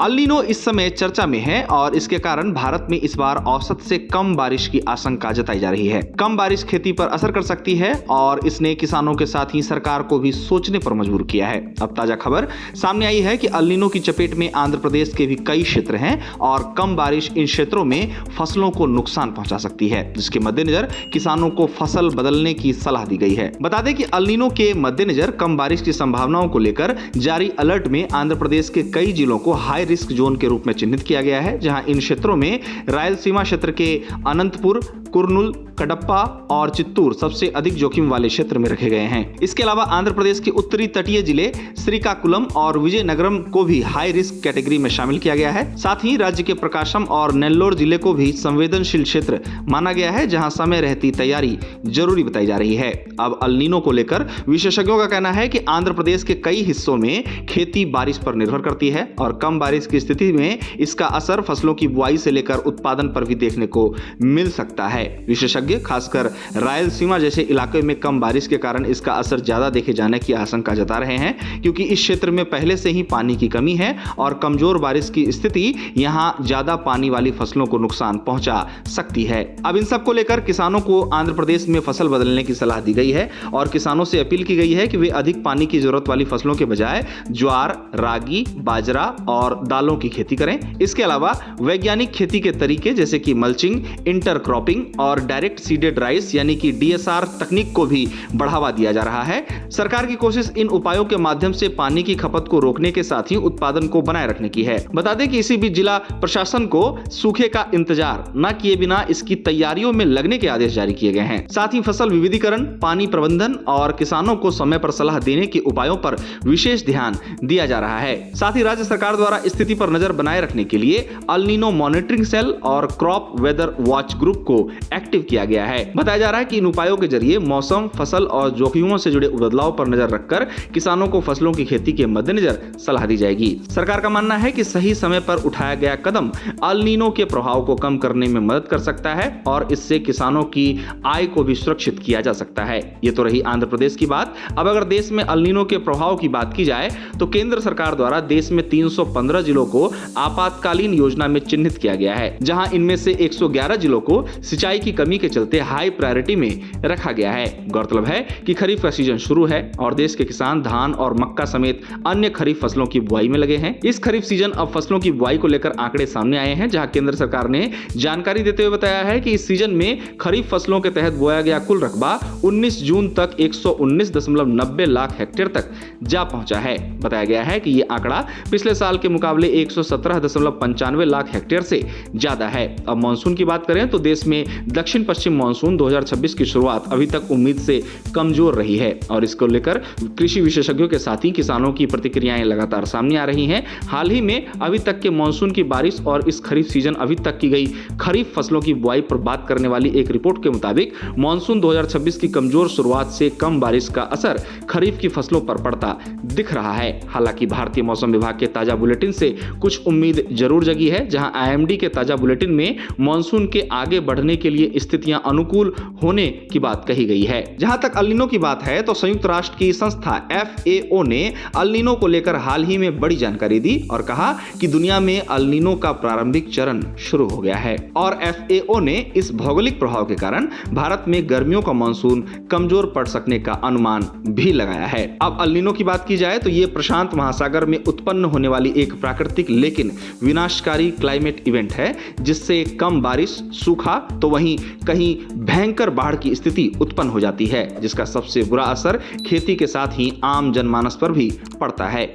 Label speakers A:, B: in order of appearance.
A: El Nino इस समय चर्चा में है और इसके कारण भारत में इस बार औसत से कम बारिश की आशंका जताई जा रही है। कम बारिश खेती पर असर कर सकती है और इसने किसानों के साथ ही सरकार को भी सोचने पर मजबूर किया है। अब ताजा खबर सामने आई है कि अल नीनो की चपेट में आंध्र प्रदेश के भी कई क्षेत्र हैं और कम बारिश इन क्षेत्रों में फसलों को नुकसान पहुंचा सकती है, जिसके मद्देनजर किसानों को फसल बदलने की सलाह दी गई है। बता दें कि अल नीनो के मद्देनजर कम बारिश की संभावनाओं को लेकर जारी अलर्ट में आंध्र प्रदेश के कई जिलों को हाई रिस्क जोन के रूप में चिन्हित किया गया है, जहां इन क्षेत्रों में रायलसीमा क्षेत्र के अनंतपुर, कुर्नूल, कडप्पा और चित्तूर सबसे अधिक जोखिम वाले क्षेत्र में रखे गए हैं। इसके अलावा आंध्र प्रदेश के उत्तरी तटीय जिले श्रीकाकुलम और विजयनगरम को भी हाई रिस्क कैटेगरी में शामिल किया गया है। साथ ही राज्य के प्रकाशम और नेल्लोर जिले को भी संवेदनशील क्षेत्र माना गया है, जहां समय रहती तैयारी जरूरी बताई जा रही है। अब अल नीनो को लेकर विशेषज्ञों का कहना है कि आंध्र प्रदेश के कई हिस्सों में खेती बारिश पर निर्भर करती है और कम बारिश की स्थिति में इसका असर फसलों की बुआई से लेकर उत्पादन पर भी देखने को मिल सकता है। विशेषज्ञ खासकर रायलसीमा जैसे इलाके में कम बारिश के कारण इसका असर ज्यादा देखे जाने की आशंका जता रहे हैं, क्योंकि इस क्षेत्र में पहले से ही पानी की कमी है और कमजोर बारिश की स्थिति यहां ज्यादा पानी वाली फसलों को नुकसान पहुंचा सकती है। अब इन सब को लेकर किसानों को आंध्र प्रदेश में फसल बदलने की सलाह दी गई है और किसानों से अपील की गई है कि वे अधिक पानी की जरूरत वाली फसलों के बजाय ज्वार, रागी, बाजरा और दालों की खेती करें। इसके अलावा वैज्ञानिक खेती के तरीके जैसे कि मल्चिंग, इंटरक्रॉपिंग और डायरेक्ट सीडेड राइस यानी कि डीएसआर तकनीक को भी बढ़ावा दिया जा रहा है। सरकार की कोशिश इन उपायों के माध्यम से पानी की खपत को रोकने के साथ ही उत्पादन को बनाए रखने की है। बता दें कि इसी बीच जिला प्रशासन को सूखे का इंतजार न किए बिना इसकी तैयारियों में लगने के आदेश जारी किए गए हैं। साथ ही फसल विविधीकरण, पानी प्रबंधन और किसानों को समय पर सलाह देने के उपायों पर विशेष ध्यान दिया जा रहा है। साथ ही राज्य सरकार द्वारा स्थिति पर नजर बनाए रखने के लिए अल नीनो मॉनिटरिंग सेल और क्रॉप वेदर वॉच ग्रुप को एक्टिव किया गया है। बताया जा रहा है कि इन उपायों के जरिए मौसम, फसल और जोखिमों से जुड़े बदलाव पर नजर रखकर किसानों को फसलों की खेती के मद्देनजर सलाह दी जाएगी। सरकार का मानना है कि सही समय पर उठाया गया कदम अल नीनो के प्रभाव को कम करने में मदद कर सकता है और इससे किसानों की आय को भी सुरक्षित किया जा सकता है। ये तो रही आंध्र प्रदेश की बात। अब अगर देश में अल नीनो के प्रभाव की बात की जाए तो केंद्र सरकार द्वारा देश में 315 जिलों को आपातकालीन योजना में चिन्हित किया गया है, जहां इनमें से 111 जिलों को सिंचाई की कमी के चलते हाई प्रायोरिटी में रखा गया है। गौरतलब है कि खरीफ का सीजन शुरू है और देश के किसान धान और मक्का समेत अन्य खरीफ फसलों की बुआई में लगे हैं। इस खरीफ सीजन अब फसलों की बुआई को लेकर आंकड़े सामने आए हैं, जहां केंद्र सरकार ने जानकारी देते हुए बताया है कि इस सीजन में खरीफ फसलों के तहत बोया गया कुल रकबा 19 जून तक 119.90 लाख हेक्टेयर तक जा पहुंचा है। बताया गया है कि यह आंकड़ा पिछले साल के मुकाबले 117.95 लाख हेक्टेयर से ज्यादा है। अब मानसून की बात करें तो देश में दक्षिण पश्चिम मानसून 2026 की शुरुआत अभी तक उम्मीद से कमजोर रही है और इसको लेकर कृषि विशेषज्ञों के साथ ही किसानों की प्रतिक्रियाएं लगातार सामने आ रही हैं। हाल ही में अभी तक के मानसून की बारिश और इस खरीफ सीजन अभी तक की गई खरीफ फसलों की बुआई पर बात करने वाली एक रिपोर्ट के मुताबिक मानसून 2026 की कमजोर शुरुआत से कम बारिश का असर खरीफ की फसलों पर पड़ता दिख रहा है। हालांकि भारतीय मौसम विभाग के ताजा बुलेटिन से कुछ उम्मीद जरूर जगी है, जहां आईएमडी के ताजा बुलेटिन में मानसून के आगे बढ़ने के लिए स्थितियां अनुकूल होने की बात कही गई है। जहां तक अल नीनो की बात है तो संयुक्त राष्ट्र की संस्था FAO ने अल नीनो को लेकर हाल ही में बड़ी जानकारी दी और कहा कि दुनिया में अल नीनो का प्रारंभिक चरण शुरू हो गया है और FAO ने इस भौगोलिक प्रभाव के कारण भारत में गर्मियों का मानसून कमजोर पड़ सकने का अनुमान भी लगाया है। अब अल नीनो की बात की जाए तो ये प्रशांत महासागर में उत्पन्न होने वाली एक प्राकृतिक लेकिन विनाशकारी क्लाइमेट इवेंट है, जिससे कम बारिश, सूखा तो वहीं कहीं भयंकर बाढ़ की स्थिति उत्पन्न हो जाती है, जिसका सबसे बुरा असर खेती के साथ ही आम जनमानस पर भी पड़ता है।